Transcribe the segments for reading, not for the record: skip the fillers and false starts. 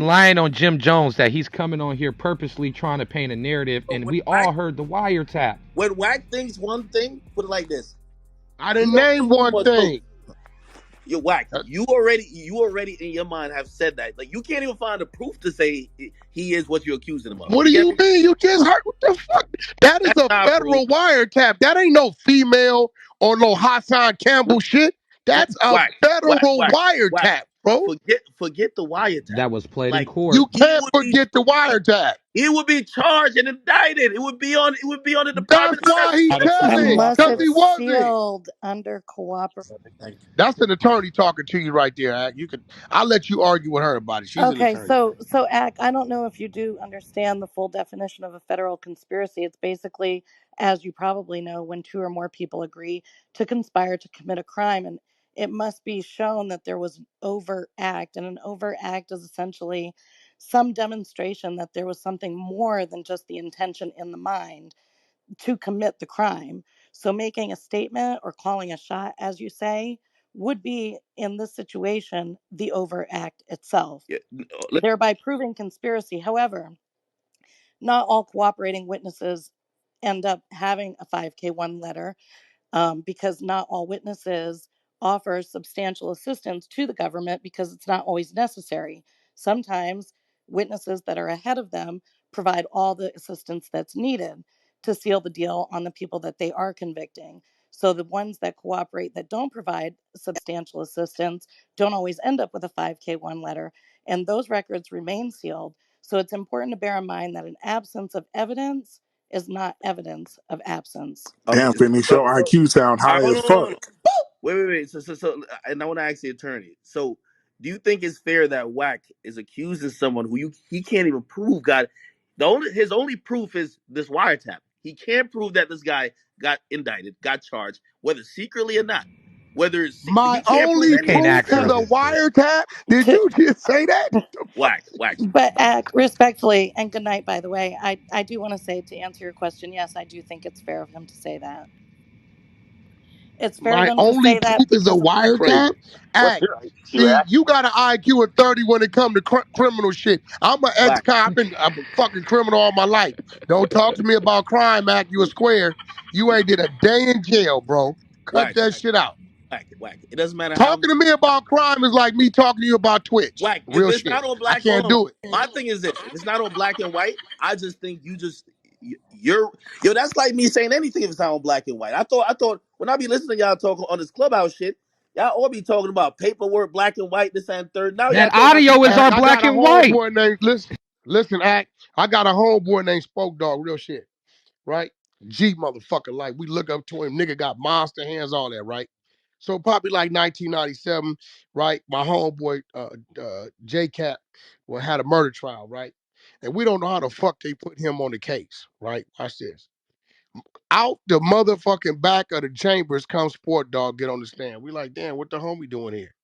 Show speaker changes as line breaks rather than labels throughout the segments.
lying on Jim Jones that he's coming on here purposely trying to paint a narrative,
But
and we all heard the wiretap.
when Wack thinks one thing, put it like this:
I
he
didn't
don't
name
need too
one
much proof.
thing.
You're Wack.
Uh,
You already in your mind have said that. Like you can't even find the proof to say he is what you're accusing him of.
What
You
do
get
you
me?
mean? You just heard what the fuck? That is
That's
a
not proof.
federal wiretap. That ain't no female or no Hassan Campbell shit.
No,
That's a
Wack, Wack,
federal
Wack, Wack.
wiretap, bro.
Forget the wiretap.
That was played in
Like
court.
You
he
can't
would be
forget the wiretap.
he would be charged and indicted. It would be on the
That's
Department of
why he's
Justice.
telling,
Unless
because he
it's
wasn't.
sealed under cooperation.
That's an attorney talking to you right there. Ak. I'll let you argue with her about it. She's an
Okay,
attorney.
so Ak, I don't know if you do understand the full definition of a federal conspiracy. It's basically, as you probably know, when two or more people agree to conspire to commit a crime, and it must be shown that there was an overt act, and an overt act is essentially some demonstration that there was something more than just the intention in the mind to commit the crime. So making a statement or calling a shot, as you say, would be in this situation the overt act itself,
Yeah,
thereby proving conspiracy. However, not all cooperating witnesses end up having a 5K1 letter, because not all witnesses offer substantial assistance to the government because it's not always necessary. Sometimes witnesses that are ahead of them provide all the assistance that's needed to seal the deal on the people that they are convicting. So the ones that cooperate that don't provide substantial assistance don't always end up with a 5K1 letter, and those records remain sealed. So it's important to bear in mind that an absence of evidence is not evidence of absence.
okay.
Damn, Finny,
So,
your
so,
IQ sound
all right,
high
hold
as
on, hold
fuck.
on. Wait. So, and I want to ask the attorney. So, do you think it's fair that Wack is accusing someone who he can't even prove got his only proof is this wiretap. He can't prove that this guy got indicted, got charged, whether secretly or not.
My
He can't prove
only
You
any of
can't
these
proof
ask
is
her
things.
a
this shit.
wiretap. Did
To
you just say that? The fuck?
Wack.
But respectfully, and good night, by the way, I do want to say, to answer your question, yes, I do think it's fair of him to say that. It's fair of
My
him to
only
say that
proof is a
because
wiretap.
Crazy. What's
Act.
your IQ,
See,
Act?
you got an IQ of 30 when it comes to criminal shit. I'm an
Wack.
ex-cop. I'm a fucking criminal all my life. Don't talk to me about crime, Act. You a square. You ain't did a day in jail, bro. Cut
Wack.
that shit out.
Whack. It doesn't matter how.
Talking to me about crime is like me talking to you about Twitch.
Whack. If
Real
it's
shit.
not on
I
black, hold
can't
on.
do it.
My thing is this: if it's not on black and white, I just think you're yo. That's like me saying anything if it's not on black and white. I thought when I be listening to y'all talking on this clubhouse shit, y'all all be talking about paperwork, black and white, this and third. Now y'all
That
talking about
audio is
Act,
on
I got
black
a
and white.
homeboy named listen, Act. I got a homeboy named Spoke Dog. Real shit. Right? G motherfucker, like we look up to him, nigga got monster hands, all that, right? So probably like 1997, right? My homeboy J Cat had a murder trial, right? And we don't know how the fuck they put him on the case, right? Watch this. Out the motherfucking back of the chambers comes Sport Dog, get on the stand. We like, damn, what the homie doing here?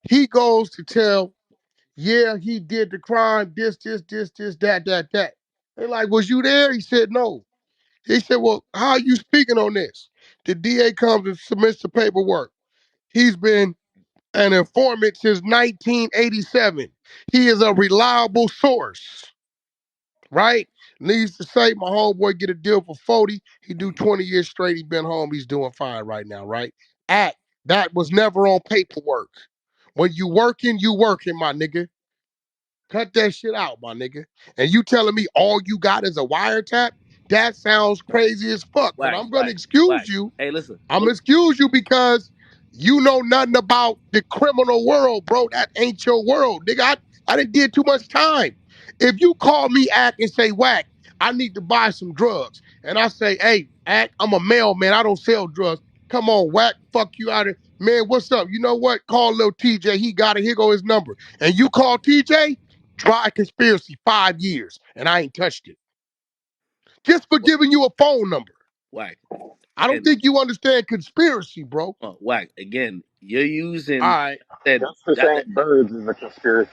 He goes to tell, yeah, he did the crime, this, that. They like, was you there? He said no. He said, well, how are you speaking on this? The DA comes and submits the paperwork. He's been an informant since 1987. He is a reliable source, right? Needs to say, my homeboy get a deal for 40. He do 20 years straight. He been home. He's doing fine right now, right? Act. That was never on paperwork. When you working, my nigga. Cut that shit out, my nigga. And you telling me all you got is a wiretap? That sounds crazy as fuck. But
whack,
I'm gonna
whack,
excuse
whack.
you.
Hey, listen,
I'm
hold
gonna excuse you because you know nothing about the criminal world, bro. That ain't your world, nigga. I done did too much time. If you call me Act and say, Whack, I need to buy some drugs, and I say, hey, Act, I'm a mailman. I don't sell drugs. Come on, Whack, fuck you out of man. What's up? You know what? Call little TJ. He got it. Here go his number. And you call TJ, try conspiracy 5 years, and I ain't touched it. Just for
on,
giving you a phone number.
whack.
I don't
Again,
think you understand conspiracy, bro.
whack. Again, you're
All
using
right.
that
Just for
that
saying birds is a conspiracy.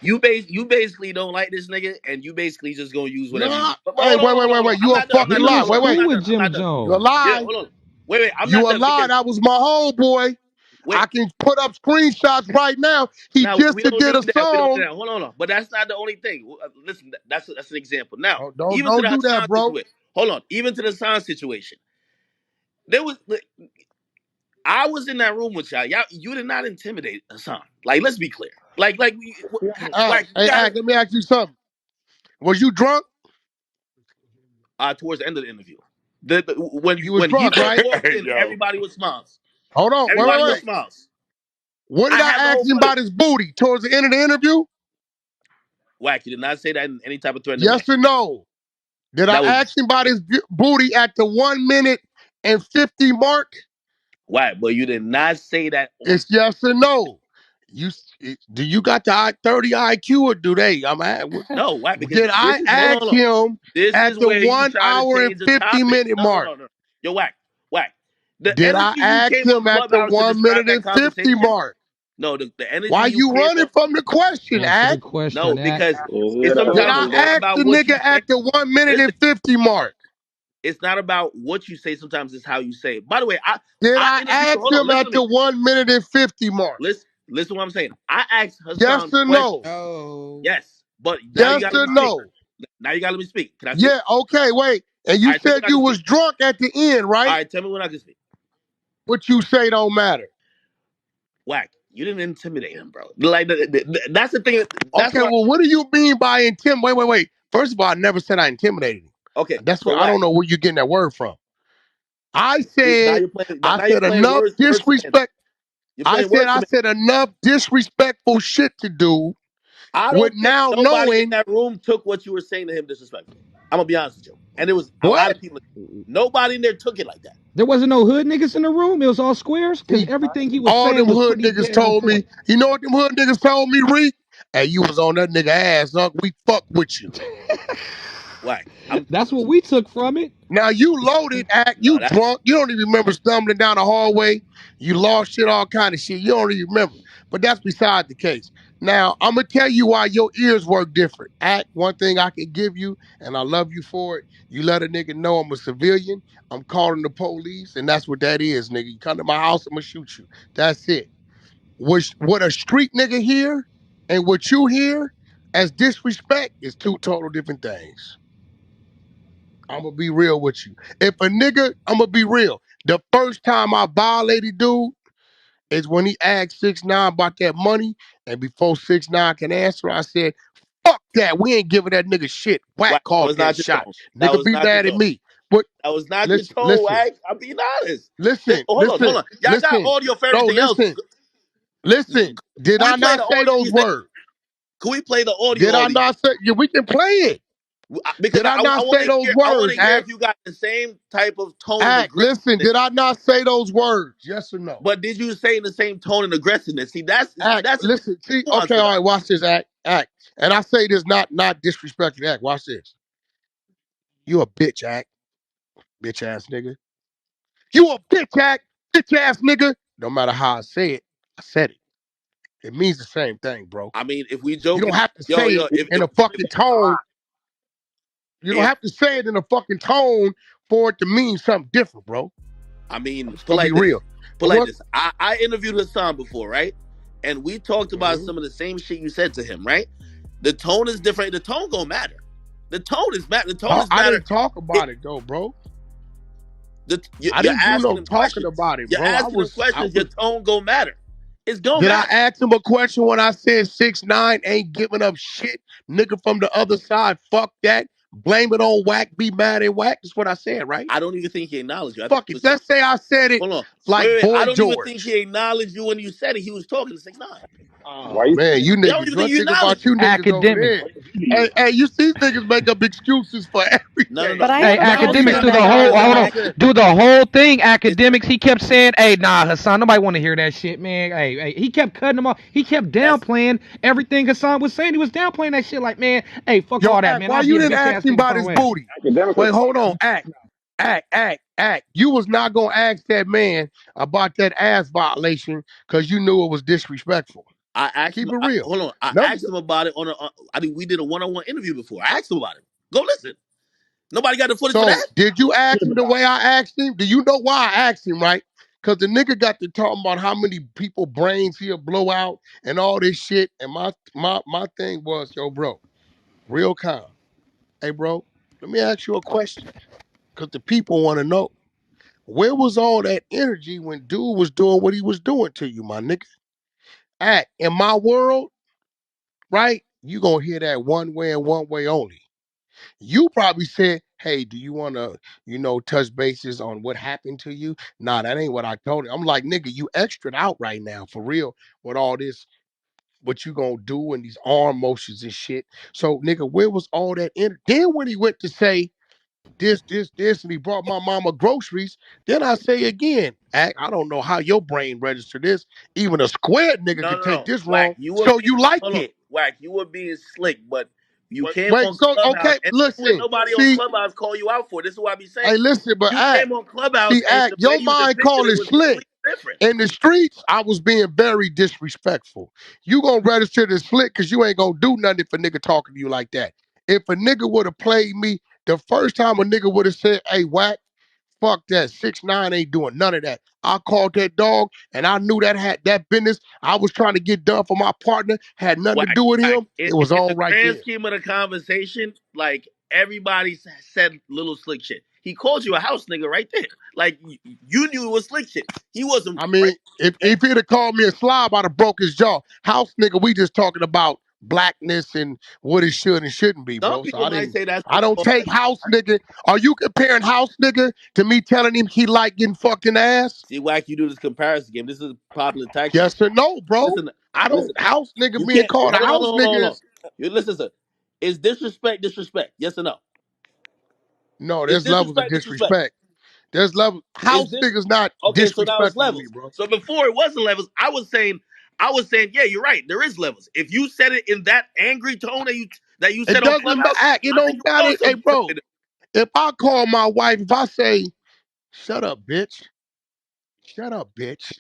you basically don't like this nigga, and you basically just gonna use whatever you.
Nah.
But
Hey,
hold on,
wait,
hold
wait,
on,
wait,
hold on.
wait.
I'm
You a
not done. I'm
He
not
fucking
done.
lie.
was
Hold on.
Wait,
I'm
cool
wait.
not
with
done. I'm
Jim
not done.
You a
Jones.
Yeah,
lie.
hold on. Wait. I'm
You
not
a
done.
lie.
Again,
That was my homeboy.
Wait.
I can put up screenshots right now. He
Now
just
we don't
did
need
a
that. We don't need
song.
that. Hold on, hold on. But that's not the only thing. Listen, that's an example. Now,
Oh, don't
even to
don't
the
do that,
Hassan
bro.
situation. Hold on. Even to the Hassan situation, there was. I was in that room with y'all. You did not intimidate Hassan. Like, let's be clear.
Hey,
You got
let me ask you something. Was you drunk?
towards the end of the interview.
You was
When he
drunk,
first
right?
walked
Hey,
in,
yo.
everybody was smiles.
Hold on. Wait,
Everybody
wait,
was
wait.
smiles.
What did
I
I
have the
ask
whole
him
footage.
about his booty towards the end of the interview?
Wack, you did not say that in any type of threatening way.
Yes or no? Did I
That was
ask him about his booty at the 1 minute and 50 mark?
Wack, but you did not say that on.
It's yes or no. You do you got the 30 IQ or do they?
No, Wack, because
Did
this
I
is hold
ask
on.
him
This
at
is
the
where you
one
try to
hour and
change the
50
topic.
minute
No, no,
mark?
no, no. Yo, Wack, Wack. The
Did I
energy you
ask
came on
him at the
Clubhouse to
1 minute
describe that
and 50
conversation.
mark?
No, the energy
Why
you
you
came
running
on.
from the question,
Answer the
Act?
No,
question, Act.
because
Yeah,
it's
that was
Did
sometimes
I
it's
some
not
ask
bullshit.
the
about what
nigga
you say.
at the 1 minute
Listen,
and 50 mark?
it's not about what you say. Sometimes it's how you say it. By the way,
Did
I
I
interviewed.
ask
Hold on,
him
listen
at
to
the
me.
1 minute and 50 mark?
Listen, what I'm saying. I asked
Yes
Hassan
or no?
questions.
No.
Yes, but now you
Yes
gotta let
or
me speak.
no?
Now you gotta let me speak. Can I speak?
Yeah, okay, wait. And
All
you
right, tell me
said
when I
you
can
was
speak.
drunk at the end,
All
right?
right, tell me when I can speak.
What you say don't matter.
Wack, you didn't intimidate him, bro. That's the thing. That's
Okay,
what.
well, what do you mean by intimidate? Wait, wait, wait. First of all, I never said I intimidated him.
Okay,
That's
so
what I
Wack,
don't know where you're getting that word from. I
see, now
said,
you're playing.
I
Now you're
said
playing
enough
words to man.
disrespect.
You're playing
I
words to man.
said enough disrespectful shit to do
I
with
don't think
now
nobody in
knowing
that room took what you were saying to him disrespectfully. I'm gonna be honest with you, and there was a lot
what?
of people. Nobody in there took it like that.
There wasn't no hood niggas in the room. It was all squares because
See,
everything he was
all
saying
them
was
hood
pretty
niggas
dead on
told me,
point.
you know what them hood niggas told me, Reek? Hey, you was on that nigga ass, Unc. We fuck with you.
Wack, I'm
That's what we took from it.
Now you loaded, act,
no
you
that.
drunk. You don't even remember stumbling down the hallway. You lost shit, all kind of shit. You don't even remember. But that's beside the case. Now, I'm gonna tell you why your ears work different. Act, one thing I can give you, and I love you for it. You let a nigga know I'm a civilian. I'm calling the police, and that's what that is, nigga. You come to my house, I'm gonna shoot you. That's it. What a street nigga hear and what you hear as disrespect is two total different things. I'm gonna be real with you. If a nigga, I'm gonna be real. The first time I violated dude is when he asked 6ix9ine about that money, and before 6ix9ine can answer, I said, "Fuck that. We ain't giving that nigga shit."
Wack,
Whack
that
called
was
that
not your
shot.
tone. That
Nigga
was
be
not your
mad at
tone.
me. But
That was not your
listen,
tone,
listen,
Wack. I'm being honest.
listen,
Hold on, hold
listen,
on. Y'all got
listen.
audio for
No,
everything else.
listen,
Can
listen. Did
we
I
play
not
the
say
audio?
those
You said,
words?
can we play the audio?
Did
All
I
these
not say? Yeah, we can play it.
because
Did I
I
not
want
say
to
those
hear. I want
words,
to hear
Act?
if you got the same type of tone and
Act, listen,
aggressiveness.
did I not say those words? Yes or no?
But did you say in the same tone and aggressiveness?
Act,
That's the thing.
listen, see, okay,
Nuances.
all right, watch this, Act. And I say this not disrespectful, Act, watch this. You a bitch, Act, bitch ass nigga. You a bitch, Act, bitch ass nigga. No matter how I say it, I said it. It means the same thing, bro.
I mean, if we
You don't
joking,
have to
yo,
say
yo,
it in a
if
fucking tone. You don't
if
have to say it in a fucking tone for it to mean something different, bro.
I mean,
I'm just
put
gonna be
like this,
real. But what?
I interviewed Hassan before, right? And we talked about
Mhm.
some of the same shit you said to him, right? The tone is different. The tone gonna matter. The tone is matter. The tone
Oh,
is
I
matter.
didn't talk
It
about it though, bro. I
you're
didn't do
asking
no
him
talking
questions.
about it,
You're
bro.
asking him
I
questions. Your
was.
tone gonna matter. It's gonna
Did I
matter.
ask him a question when I said 6ix9ine ain't giving up shit? Nigga from the other side, fuck that. Blame it on Wack, be mad at Wack. That's what I said, right?
I don't even think he acknowledged you. I think
Fuck
he
it.
was.
Let's say I said it
Hold on.
like
I
Boy
don't even think
George.
he acknowledged you when you said it. He was talking to 6ix9ine.
Why
Oh
you
man, you
I don't
niggas.
even
One
think you
thing about
acknowledged it.
you niggas over
Academics.
there. Hey, you see niggas make up excuses for
No, no,
everything.
no.
But I
Hey,
have a
The
Y'all
only
academics
thing
question
I'm
through
being
the
about
whole
honest
that.
hold
about
on,
listen.
do the whole thing.
is
Academics, he kept saying, "Hey, nah, Hassan, nobody want to hear that shit, man." Hey, he kept cutting him off. He kept
that's
downplaying everything Hassan was saying. He was downplaying that shit, like, man, hey, fuck
Yo,
all that,
Act,
man.
why
I'll
you
beat a
didn't
bitch
ask
ass
him
nigga
about
front
his
way.
booty?
academics are
Wait, hold
fucking
on, Act. You was not gonna ask that man about that ass violation because you knew it was disrespectful.
I asked him.
Keep it real.
Hold on. I
Numbers.
asked him about it on a. I mean, we did a one-on-one interview before. I asked him about it. Go listen. Nobody got the footage for
So
that.
did you ask him the way I asked him? Do you know why I asked him, right? Cause the nigga got to talking about how many people brains he'll blow out and all this shit. And my thing was, yo, bro, real calm. Hey, bro, let me ask you a question. Cause the people want to know. Where was all that energy when dude was doing what he was doing to you, my nigga? Act in my world, right? You gonna hear that one way and one way only. You probably said, hey, do you wanna, touch bases on what happened to you? Nah, that ain't what I told him. I'm like, nigga, you extra out right now for real with all this, what you gonna do and these arm motions and shit. So, nigga, where was all that energy? Then when he went to say, this, and he brought my mama groceries. Then I say again, I don't know how your brain registered this. Even a square nigga
No,
could
no,
take
no.
this
Wack,
wrong.
you were
So
being
you liked
hold on,
it.
Wack, you were being slick, but you came
Wait,
on
so
Clubhouse
okay,
and don't let
listen.
nobody on
See,
Clubhouse call you out for it. This is what I be
hey,
saying.
listen, but
You came on Clubhouse and the way
your
you
mind
depicted
call
it
it
was
slick.
completely different.
In the streets, I was being very disrespectful. You gonna register this slick because you ain't gonna do nothing if a nigga talking to you like that. If a nigga would have played me, the first time a nigga would have said, hey, Wack, fuck that. 6ix9ine ain't doing none of that. I called that dog and I knew that had that business I was trying to get done for my partner, had nothing to
Wack,
do with
Wack.
him. It was
In
all
the
right
grand
there.
scheme of the conversation, like everybody said little slick shit. He called you a house nigga right there. Like you knew it was slick shit. He wasn't
I
right.
mean, if he'd have called me a slob, I'd have broke his jaw. House nigga, we just talking about blackness and what it should and shouldn't be,
Some
bro. So
people
I
might
didn't
say that's
I don't
all
take house nigga. Are you comparing house nigga to me telling him he like getting fucking ass?
See, Wack, you do this comparison game. This is a popular tactic.
Yes or no, bro?
Listen,
I don't
listen.
house nigga
You
being
can't
called a
hold on, hold
house
on, hold on, hold
nigga
on.
is
You listen, sir. Is disrespect disrespect? Yes or no?
no,
Is
there's levels of
disrespect disrespect?
disrespect. There's levels.
Is
House
this
niggas not
okay? So now it's
disrespecting me,
levels.
bro.
So before it wasn't levels. I was saying, yeah, you're right. There is levels. If you said it in that angry tone that you
It
said on
doesn't
Clubhouse,
act. It
I think
don't
you was
matter. Hey,
also
bro.
friendly.
If I call my wife, if I say, "Shut up, bitch," shut up, bitch.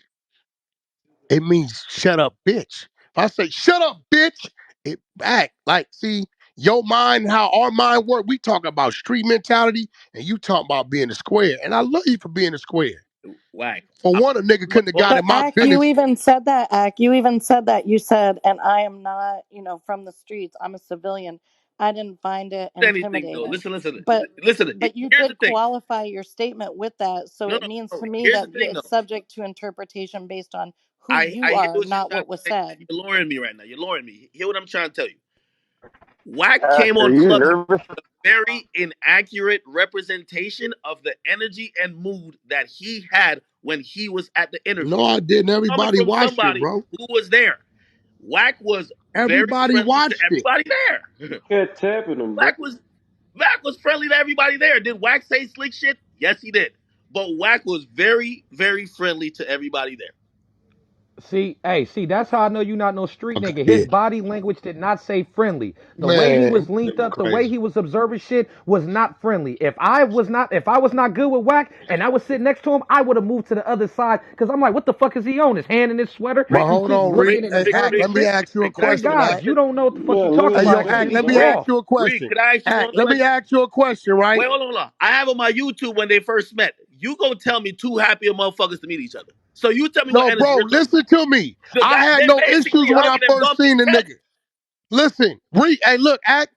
It means shut up, bitch. If I say shut up, bitch, it back. Like, see, your mind, how our mind work, we talk about street mentality and you talk about being a square. And I love you for being a square.
Whack.
For
I,
one, a nigga couldn't have got
well,
But
in my
Ack, you
business.
even said that, Ack. You even said that. You said, and I am not, from the streets. I'm a civilian. I didn't find it
anything though.
intimidating.
Listen, listen,
But
listen.
but you
Here's the
did
thing.
qualify your statement with that. So
No,
it
no,
means
no.
to me
Here's the
that
thing
it's
though.
subject to interpretation based on who
I
you
hear
are,
what you're
not
trying
what
to
was
say.
said.
You're lowering me right now. You're lowering me. Hear what I'm trying to tell you. Wack
Act,
came
are
on
you
Clubhouse
nervous?
very inaccurate representation of the energy and mood that he had when he was at the interview.
No, I didn't.
Coming
Everybody
from
watched it,
somebody
bro.
who was there. Wack was very
Everybody
friendly to
watched it.
everybody there.
You kept tapping him, bro.
Wack was Wack was friendly to everybody there. Did Wack say slick shit? Yes, he did. But Wack was very, very friendly to everybody there.
See, that's how I know you not no street
Okay.
nigga. His
Yeah.
body language did not say friendly. The way he
Man,
was linked
nigga
up, the way
crazy.
he was observing shit was not friendly. If I was not good with Wack and I was sitting next to him, I would have moved to the other side because I'm like, what the fuck is he on? His hand in his sweater,
But
Rick,
and he
hold
keeps
on, Rick.
looking
Rick,
and
Hey,
Rick,
Act,
observing
Rick,
let me
Rick,
shit.
ask you a
Rick. Can I
Hey
ask you
question,
one
Act.
guys, you
question?
don't know what the fuck
Yeah,
you
let
talking
Hey,
him
yo,
about. This
Act,
shit is
let
finish,
me
Act.
ask
raw.
you a
Rick,
question.
can I ask you
Act,
one
let me
question?
ask you a question,
Wait,
right?
hold on, hold on. I have on my YouTube when they first met. You go tell me two happier motherfuckers to meet each other. So you tell me what
No,
energy
bro,
you're talking
listen to me.
about.
I
That
had
they
no issues
basically
when I
hugging and
first
bumping
seen the
heads.
nigga. Listen, hey, look, Act,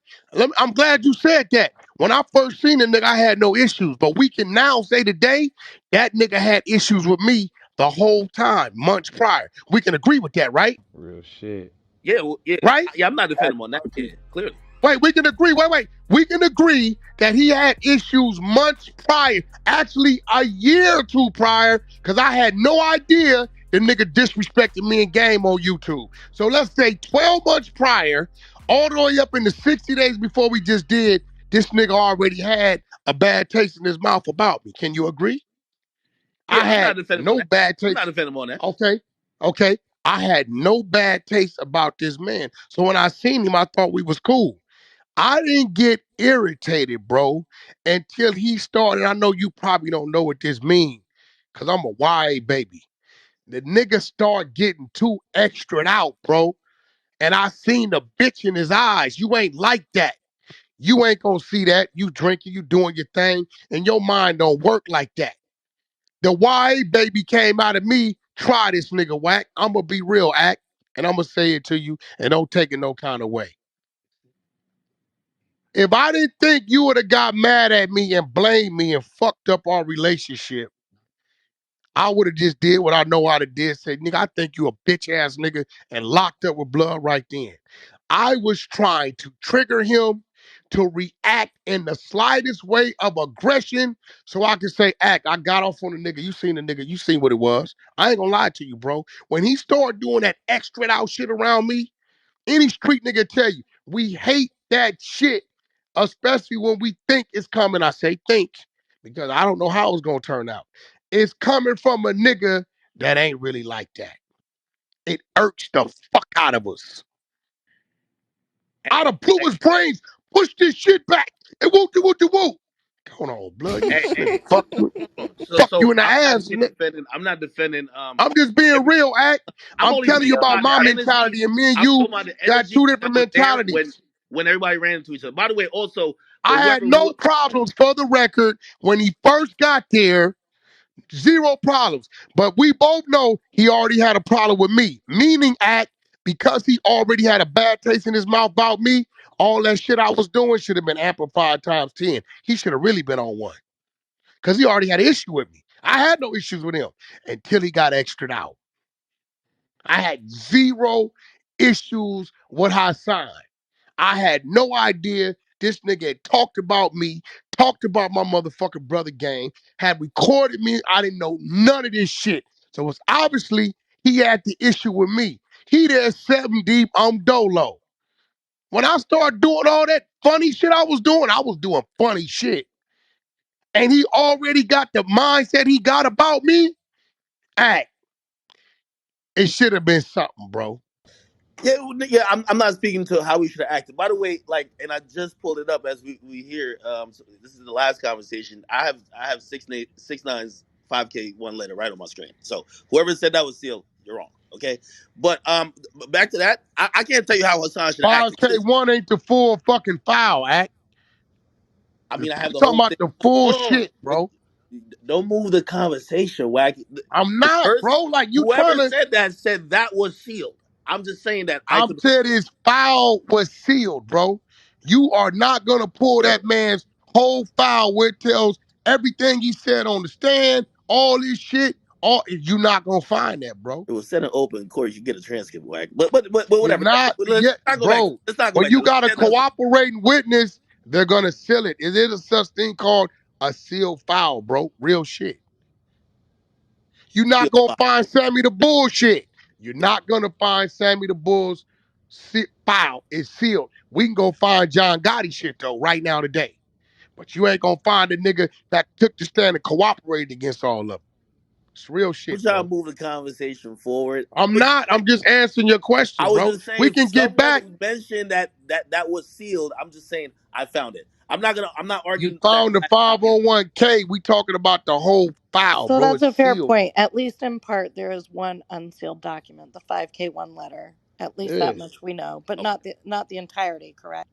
I'm glad you said that. When I first seen the nigga, I had no issues. But we can now say today, that nigga had issues with me the whole time, months prior. We can agree with that, right?
Real shit.
Yeah, well, yeah,
Right?
yeah. I'm not defending
Act
him on that.
about
Yeah,
you.
clearly.
Wait, we can agree. Wait. We can agree that he had issues months prior, actually a year or two prior, because I had no idea the nigga disrespected me in game on YouTube. So let's say 12 months prior, all the way up in the 60 days before we just did, this nigga already had a bad taste in his mouth about me. Can you agree? I
Yeah, I'm
had
not defending him on
no
that.
bad
I'm not
taste.
defending him on that.
Okay, okay. I had no bad taste about this man. So when I seen him, I thought we was cool. I didn't get irritated, bro, until he started. I know you probably don't know what this means, because I'm a YA baby. The nigga start getting too extra out, bro. And I seen the bitch in his eyes. You ain't like that. You ain't gonna see that. You drinking, you doing your thing, and your mind don't work like that. The YA baby came out of me. Try this nigga, Wack. I'm going to be real, Act. And I'm going to say it to you and don't take it no kind of way. If I didn't think you would have got mad at me and blamed me and fucked up our relationship, I would have just did what I know how to did. Say, nigga, I think you a bitch ass nigga and locked up with blood right then. I was trying to trigger him to react in the slightest way of aggression so I could say, Act, I got off on the nigga. You seen the nigga. You seen what it was. I ain't gonna lie to you, bro. When he started doing that extra out shit around me, any street nigga tell you, we hate that shit, especially when we think it's coming. I say think, because I don't know how it's gonna turn out. It's coming from a nigga that ain't really like that. It irks the fuck out of us. Out of blew his brains, push this shit back. It won't do what you won't. Hold on, blood, you
Hey,
slick. Fuck you. Fuck
so
you in the
I'm not
ass,
here
nigga.
defending. I'm not defending.
I'm just being
Every,
real, Act.
I'm
I'm
only
telling you
speaking
about
about the
my
energy.
mentality, and me and
I'm
you
talking about the
got
energy
two
that
different
was there
mentalities.
when everybody ran into each other. By the way, also for
I had
whoever who
no problems for the record when he first got there. Zero problems. But we both know he already had a problem with me. Meaning, Act, because he already had a bad taste in his mouth about me, all that shit I was doing should have been amplified times 10. He should have really been on one. Because he already had an issue with me. I had no issues with him until he got extra'd out. I had zero issues with Hassan. I had no idea this nigga had talked about me, talked about my motherfucking brother gang, had recorded me. I didn't know none of this shit. So it's obviously he had the issue with me. He there 7 deep, I'm dolo. When I started doing all that funny shit I was doing funny shit. And he already got the mindset he got about me. Act, it should have been something, bro.
yeah. I'm not speaking to how we should have acted. By the way, like, and I just pulled it up as we hear. So this is the last conversation. I have 6 9's 5K one letter right on my screen. So whoever said that was sealed, you're wrong. Okay, but back to that. I can't tell you how Hassan should have acted.
5K1 ain't the full fucking foul, Act.
I mean, I have
I'm
the
talking
whole
about
thing.
the full
Hold on.
shit, bro.
Don't move the conversation, Wack.
I'm
The
not,
person,
bro. Like you
whoever
trying to.
said that was sealed. I'm just saying that I
I'm
could.
saying his foul was sealed, bro. You are not gonna pull that man's whole foul where it tells everything he said on the stand, all this shit. All you're not gonna find that, bro.
It was set in open court. You get a transcript, Wack. But
You're
whatever.
not
Let's
yet,
not go back.
bro.
Let's not go
When
back
you
there. Let's
got a
stand that.
cooperating witness, they're gonna seal it. Is it a such thing called a sealed foul, bro? Real shit. You're not gonna find Sammy the bullshit. You're not gonna find Sammy the Bull's file is sealed. We can go find John Gotti shit though right now today. But you ain't gonna find a nigga that took the stand and cooperated against all of them. It's real
I'm
shit,
trying to
bro.
move the conversation forward.
I'm not. I'm just answering your
I
question,
was
bro.
just
We
saying,
can get
someone
back.
mentioned that was sealed. I'm just saying I found it. I'm not gonna. I'm not
You
arguing the fact
found the
that I found it.
501k. We talking about the whole file,
So
bro.
that's
It's
a fair
sealed.
point. At least in part, there is one unsealed document, the 5K1 letter. At least
Yeah.
that much we know, but
Okay.
not the entirety. Correct.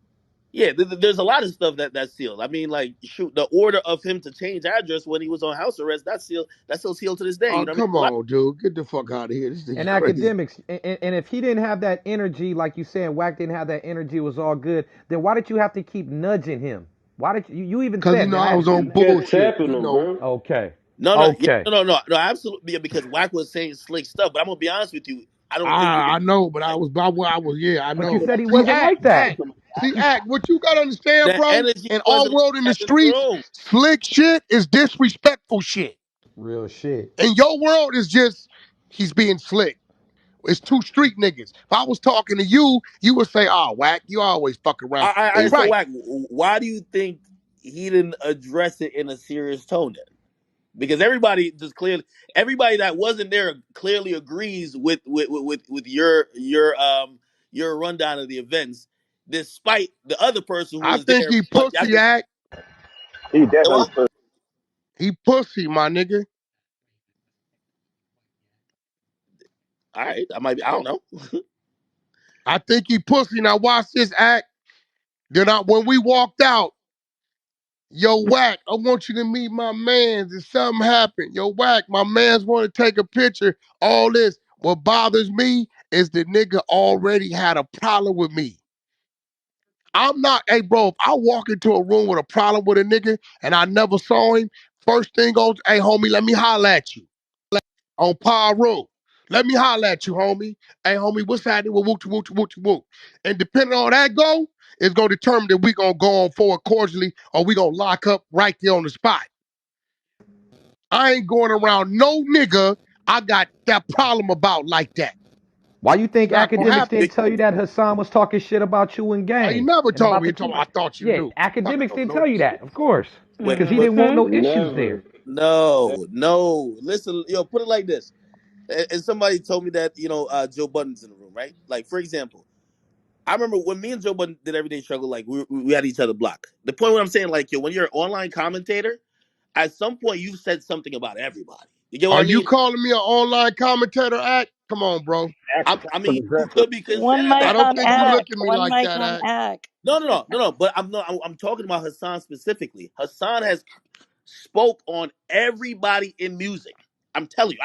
Yeah, there's a lot of stuff that's sealed. I mean, like, shoot, the order of him to change address when he was on house arrest, that's sealed. That's still sealed to this day. You
Oh,
know what I mean?
come
A lot.
on, dude. Get the fuck out of here. This nigga
And
crazy.
academics, and if he didn't have that energy, like you said, Wack didn't have that energy, it was all good. Then why did you have to keep nudging him? Why did you even
Cause you
said,
know
man?
I was
You
on
kept
bullshit.
tapping
You
them,
know.
bro.
Okay,
No, no, yeah,
okay.
no, absolutely. Yeah, because Wack was saying slick stuff, but I'm gonna be honest with you. I don't think you
I
could
know, but
like
I was, yeah, I
But you
know.
said he
See,
wasn't
act,
like that.
act. See, act, what you gotta understand,
the
bro,
energy
in our
wasn't
world in the
like that in the
streets,
room.
slick shit is disrespectful shit.
Real shit.
And your world is just, he's being slick. It's two street niggas. If I was talking to you, you would say, oh, Wack, you always fuck around. And
So
right,
Wack, why do you think he didn't address it in a serious tone then? Because everybody that wasn't there clearly agrees with your rundown of the events, despite the other person who
I
was
think
there.
he
But I
pussy,
just
act.
He
you know
definitely
what?
put.
He pussy, my nigga.
All right, I might be. I don't know.
I think he pussy. Now watch this act. Then when we walked out, Yo, Wack, I want you to meet my mans. If something happened, yo, Wack, my mans want to take a picture. All this. What bothers me is the nigga already had a problem with me. I'm not, hey, bro, if I walk into a room with a problem with a nigga and I never saw him, first thing goes, hey, homie, let me holler at you on Par Road. Let me holler at you, homie. Hey, homie, what's happening with whoop whoop whoop whoop? And depending on that go, it's gonna determine if we gonna go on forward cordially or we gonna lock up right there on the spot. I ain't going around no nigga I got that problem about like that.
Why you
It's
think
not gonna
academics
happen.
didn't tell you that Hassan was talking shit about you in
He
game
never
and
told
about
me.
the
He told me,
team?
I thought you
Yeah,
knew. Fuck, I
academics
don't
didn't
know
tell you
shit.
that, of course,
Wait,
because he
but
didn't want no issues
Never.
there.
no. Listen, yo, put it like this. And somebody told me that Joe Budden's in the room, right? Like for example, I remember when me and Joe Budden did Everyday Struggle, like we had each other blocked. The point what I'm saying, like yo, when you're an online commentator, at some point you said something about everybody. You get what
Are
I
you
mean?
calling me an online commentator act? Come on, bro.
That's
I
passive
mean, you
aggressive.
could be
One
considered
I
mic
that.
don't
on
think you
Hold on.
look
act.
at me
One
like
mic
that,
on
act.
act.
No. But I'm not. I'm talking about Hassan specifically. Hassan has spoke on everybody in music. I'm telling you,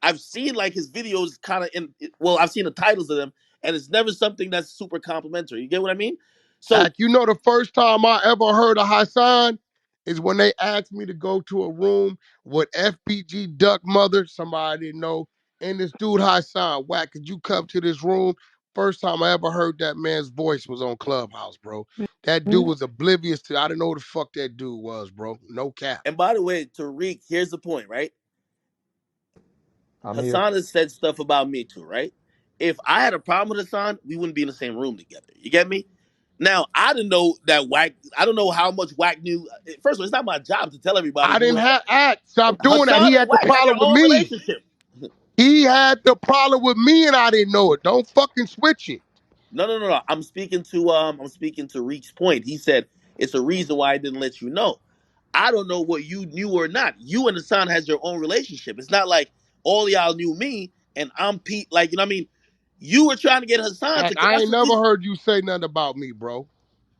I've seen like his videos kind of in. Well, I've seen the titles of them, and it's never something that's super complimentary. You get what I mean? So
Act, you know the first time I ever heard of Hassan is when they asked me to go to a room with FBG Duck Mother, somebody I didn't know, and this dude Hassan, Wack, could you come to this room? First time I ever heard that man's voice was on Clubhouse, bro. That dude
Mhm.
was oblivious to, I didn't know who the fuck that dude was, bro. No cap.
and by the way, Tariq, here's the point, right?
I'm here.
Hassan has said stuff about me too, right? If I had a problem with Hassan, we wouldn't be in the same room together. You get me? Now, I didn't know that Wack. I don't know how much Wack knew. First of all, it's not my job to tell everybody
I
who
didn't have, Act, stop doing that.
Hassan
He
and
had the
Wack have their
problem with
own
me.
relationship.
He had the problem with me and I didn't know it. Don't fucking switch it.
No. I'm speaking to Reek's point. He said it's a reason why I didn't let you know. I don't know what you knew or not. You and Hassan has your own relationship. It's not like all y'all knew me and I'm Pete. Like, you know what I mean? You were trying to get Hassan to.
Act, I
That's
ain't
the
never
reason.
heard you say nothing about me, bro.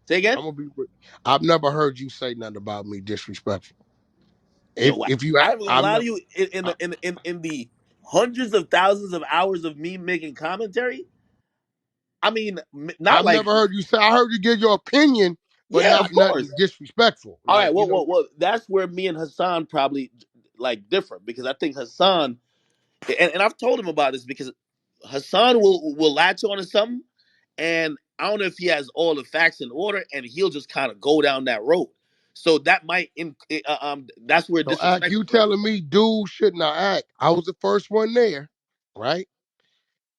Say again?
I'm gonna be. I've never heard you say nothing about me disrespectful.
Yo,
If you,
I'm gonna
I'm
lie to
never.
you.
I,
In the hundreds of thousands of hours of me making commentary. I mean, not
I've
like,
never heard you say. I heard you give your opinion, but
yeah,
not
of course.
nothing disrespectful.
All
Like
right,
you know,
that's where me and Hassan probably like differ because I think Hassan, and I've told him about this because Hassan will latch on to something, and I don't know if he has all the facts in order, and he'll just kind of go down that road. So that might, that's where
so act.
disrespect
You
is right.
telling me, dude, shouldn't I act? I was the first one there, right?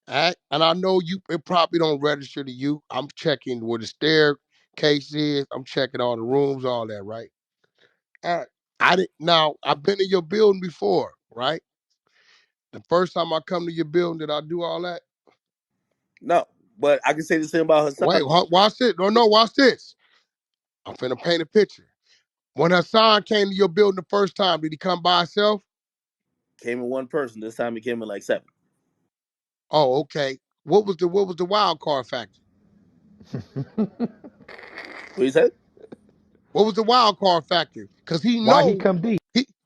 Act, and I know you. It probably don't register to you. I'm checking where the staircase is. I'm checking all the rooms, all that, right? Act. I didn't. Now I've been in your building before, right? The first time I come to your building, did I do all that?
No, but I can say the same about
Wait,
Hassan.
watch this. No, watch this. I'm finna paint a picture. When Hassan came to your building the first time, did he come by himself?
Came in one person. This time he came in like seven.
Oh, okay. What was the wild card factor?
What you said?
What was the wild card factor? Cause
Why he come deep?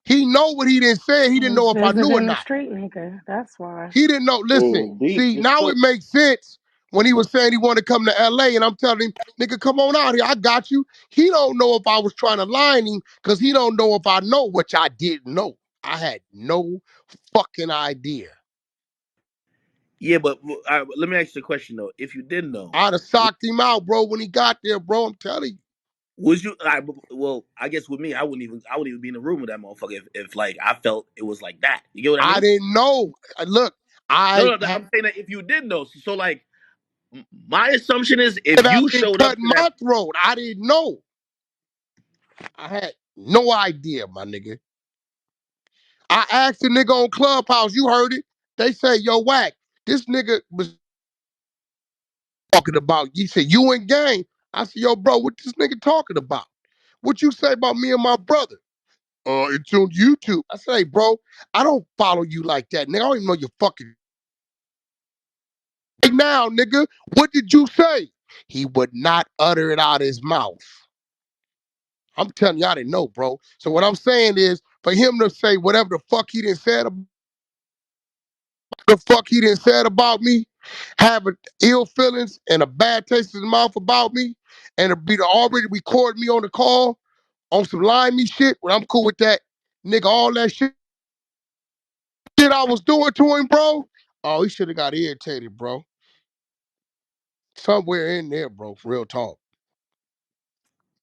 he know what he didn't say. He didn't know if I knew or
Visiting a
not.
street nigga. That's why.
He didn't know. Listen,
Deep.
see, now it makes sense when he was saying he wanted to come to LA, and I'm telling him, nigga, come on out here. I got you. He don't know if I was trying to lie on him because he don't know if I know, which I didn't know. I had no fucking idea.
Yeah, but let me ask you a question though. If you didn't know,
I'd have socked him out, bro, when he got there, bro. I'm telling you.
would you? Well, I guess with me, I wouldn't even be in the room with that motherfucker if like I felt it was like that. You get what I
I
mean?
didn't know. Look,
No,
I
no,
had
I'm saying that if you did know, so like my assumption is if
that
you
been
showed up
cutting
to that,
my throat. I didn't know. I had no idea, my nigga. I asked the nigga on Clubhouse, you heard it. They say, yo, Wack, this nigga was talking about. He said, you in gang. I said, yo, bro, what this nigga talking about? What you say about me and my brother? It's on YouTube. I say, hey, bro, I don't follow you like that, nigga. I don't even know your fucking right now, nigga. What did you say? He would not utter it out of his mouth. I'm telling you, I didn't know, bro. So what I'm saying is, for him to say whatever the fuck he didn't said about me, having ill feelings and a bad taste in his mouth about me, and to be to already record me on the call on some line me shit, when I'm cool with that, nigga, all that shit I was doing to him, bro. Oh, he should have got irritated, bro. Somewhere in there, bro. Real talk.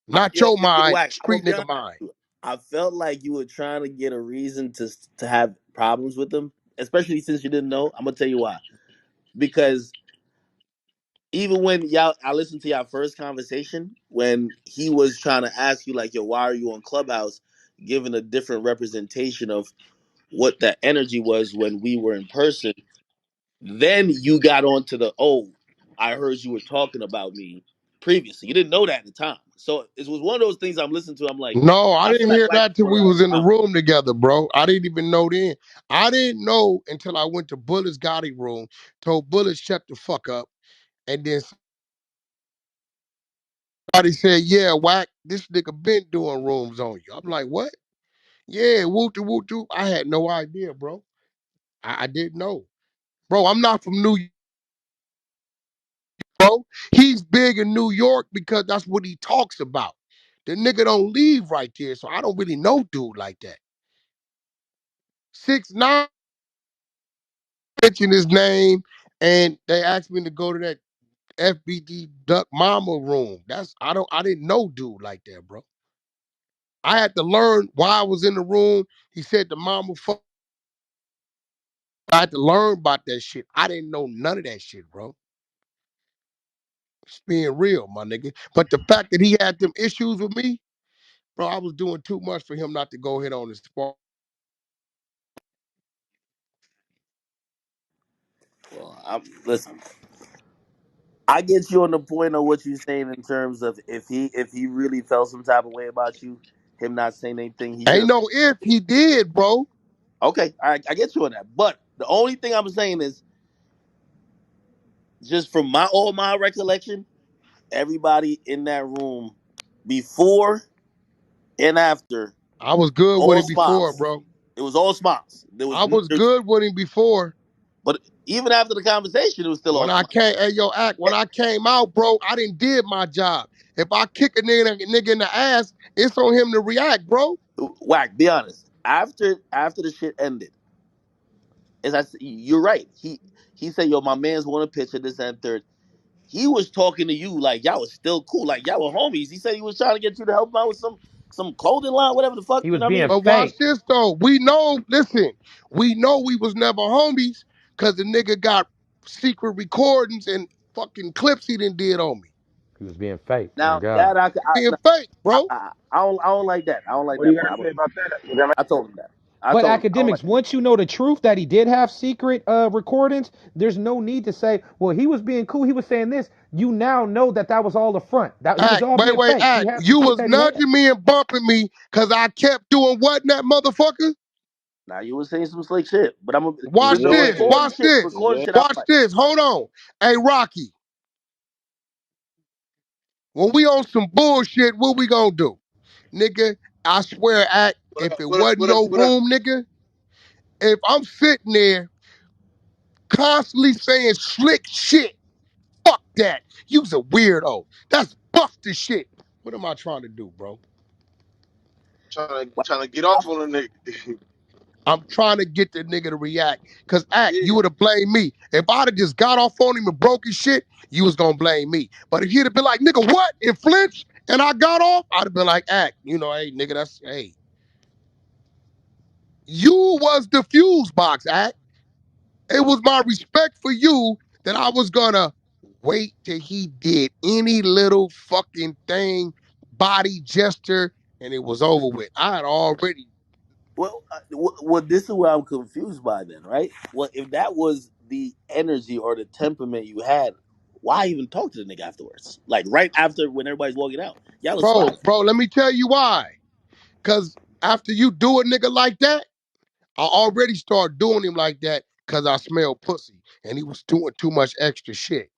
Not your mind,
Wack, I'm gonna
street
be
nigga
honest
mind.
with you. I felt like you were trying to get a reason to have problems with him, especially since you didn't know. I'm gonna tell you why. Because even when y'all, I listened to y'all first conversation when he was trying to ask you like, "Yo, why are you on Clubhouse?" Giving a different representation of what that energy was when we were in person. Then you got onto the, oh, I heard you were talking about me previously. You didn't know that at the time. So it was one of those things I'm listening to. I'm like,
No, I
I feel
didn't
like
hear
Wack
that
is
till
going
we
to have
was
a
in the
problem.
room together, bro. I didn't even know then. I didn't know until I went to Bullet's Gotti room, told Bullet shut the fuck up, and then somebody said, yeah, Wack, this nigga been doing rooms on you. I'm like, what? Yeah, whoop de. I had no idea, bro. I didn't know. Bro, I'm not from New York, bro. He's big in New York because that's what he talks about. The nigga don't leave right there, so I don't really know dude like that. 6ix9ine mentioned his name, and they asked me to go to that FBD Duck Mama room. I didn't know dude like that, bro. I had to learn why I was in the room. He said the mama fuck. I had to learn about that shit. I didn't know none of that shit, bro. It's being real, my nigga. But the fact that he had them issues with me, bro, I was doing too much for him not to go hit on his spot.
Well, listen, I get you on the point of what you're saying in terms of if he really felt some type of way about you, him not saying anything, he should
Ain't
have.
no if he did, bro.
Okay, I get you on that. But the only thing I'm saying is, just from my recollection, everybody in that room before and after,
I was good with
all
him before,
smiles.
bro.
It was all smiles.
I was good with him before.
But even after the conversation, it was still all
When I
smiles.
came, hey yo, act. When I came out, bro, I didn't did my job. If I kick a nigga in the ass, it's on him to react, bro.
Whack, be honest. After the shit ended, you're right. He said, "Yo, my man's want a picture, this and third." He was talking to you like y'all was still cool, like y'all were homies. He said he was trying to get you to help him out with some clothing line, whatever the fuck.
He
You
was
know what I
being
mean?
But watch
fake.
this though. We know, listen, we know we was never homies because the nigga got secret recordings and fucking clips he done did on me.
He was being fake. On
Now
God.
that
Being fake, bro.
I don't like that. I don't like
What do
that
you
part.
got to say about that? What do you
I told him that. I
But
told him I don't like
academics,
that.
once you know the truth that he did have secret recordings, there's no need to say, "Well, he was being cool. He was saying this." You now know that that was all a front. That he was
Act,
all being
wait,
fake. He
act.
had some
You
shit
was
that he had.
nudging me and bumping me because I kept doing what in that motherfucker?
Now you were saying some slick shit, but
mean?
Watch
the
You
this,
ain't.
recording
watch
shit.
this,
Recording
You
shit. I don't
watch
like.
this. Hold on. Hey, Rocky, when we on some bullshit, what we gonna do? Nigga, I swear, act, if it wasn't your room, nigga, if I'm sitting there constantly saying slick shit, fuck that. You's a weirdo. That's busted shit. What am I trying to do, bro?
trying to get off on a nigga.
I'm trying to get the nigga to react. Cause act, you would have blamed me. If I'd have just got off on him and broke his shit, you was gonna blame me. But if he'd have been like, nigga, what? And flinch, and I got off, I'd have been like, act, hey, nigga, hey. You was the fuse box, act. It was my respect for you that I was gonna wait till he did any little fucking thing, body gesture, and it was over with. I had already.
Well, this is where I'm confused by then, right? Well, if that was the energy or the temperament you had, why even talk to the nigga afterwards? Like right after when everybody's walking out, y'all was
Bro,
smiling.
bro, let me tell you why. Cause after you do a nigga like that, I already started doing him like that because I smelled pussy and he was doing too much extra shit.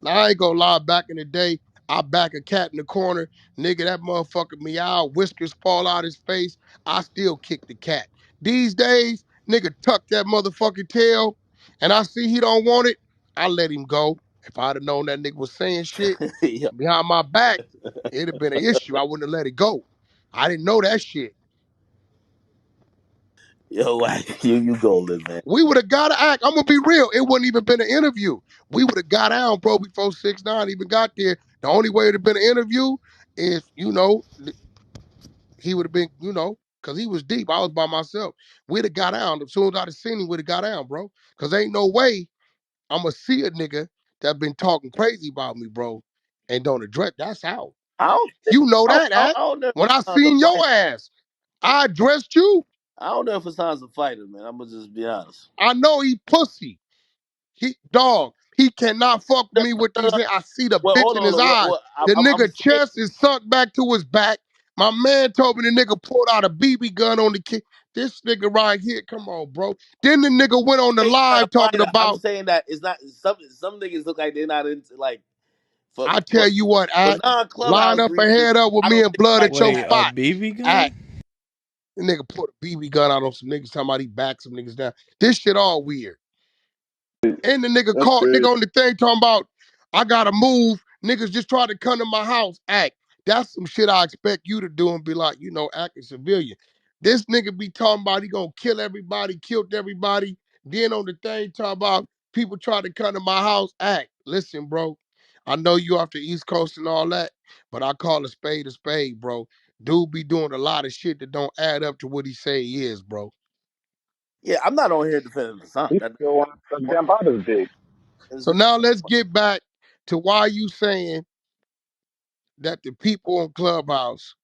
Now I ain't gonna lie, back in the day, I back a cat in the corner, nigga, that motherfucker meow, whiskers fall out his face. I still kick the cat. These days, nigga tuck that motherfucking tail, and I see he don't want it, I let him go. If I'd have known that nigga was saying shit
yo,
behind my back, it'd have been an issue. I wouldn't have let it go. I didn't know that shit.
yo, Wack, you golden, man.
We would have got to act. I'm gonna be real. It wouldn't even been an interview. We would have got down, bro, before 6ix9ine even got there. The only way it'd have been an interview is, he would have been, because he was deep. I was by myself. We'd have got down. As soon as I'd have seen him, we'd have got down, bro. Because ain't no way I'm going to see a nigga that been talking crazy about me, bro, and don't address. That's out.
I don't think
You know that,
I
Act.
don't know if
When I
Hassan's a
seen your
fighter.
ass, I addressed you.
I don't know if Hassan's a fighter, man. I'm gonna just be honest.
I know he pussy. He cannot fuck with
No,
me with
no,
these.
no.
I see the
Well,
bitch
hold
in
on.
his
Well,
eyes.
well,
The
I'm
nigga
saying
chest is sunk back to his back. My man told me the nigga pulled out a BB gun on the kid. This nigga right here, come on, bro. Then the nigga went on the
he's not a
live talking
fighter. I'm
about,
saying that it's not some niggas look like they're not into like for
I
for
tell you what,
for
Act, line
non-clubhouse
up and
reasons.
head up with
I
me
don't
and
think
blood
Wack
at
can
your
Wait,
fight.
a
spot.
BB
Act.
gun?
The nigga put a BB gun out on some niggas talking about he backed some niggas down. This shit all weird. And the nigga
That's
called,
crazy.
nigga on the thing talking about, I gotta move. Niggas just tried to come to my house. Act. That's some shit I expect you to do and be like, act a civilian. This nigga be talking about he gonna kill everybody, killed everybody. Then on the thing talking about people try to come to my house. Act. Listen, bro. I know you off the East Coast and all that, but I call a spade, bro. Dude be doing a lot of shit that don't add up to what he say he is, bro.
Yeah, I'm not on here defending the son.
He still wants the damn bottom dig.
So now let's get back to why you saying that the people on Clubhouse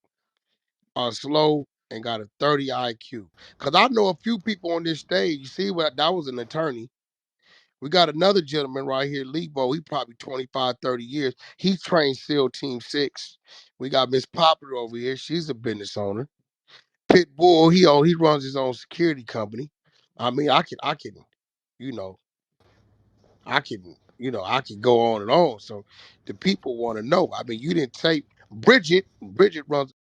are slow and got a 30 IQ. Because I know a few people on this stage. You see, what that was an attorney. We got another gentleman right here, Lebo. He probably 25, 30 years. He trained SEAL Team 6. We got Miss Popular over here. She's a business owner. Pitbull, he runs his own security company. I mean, you know, I can go on and on. So the people want to know. I mean, you didn't say Bridget. Bridget runs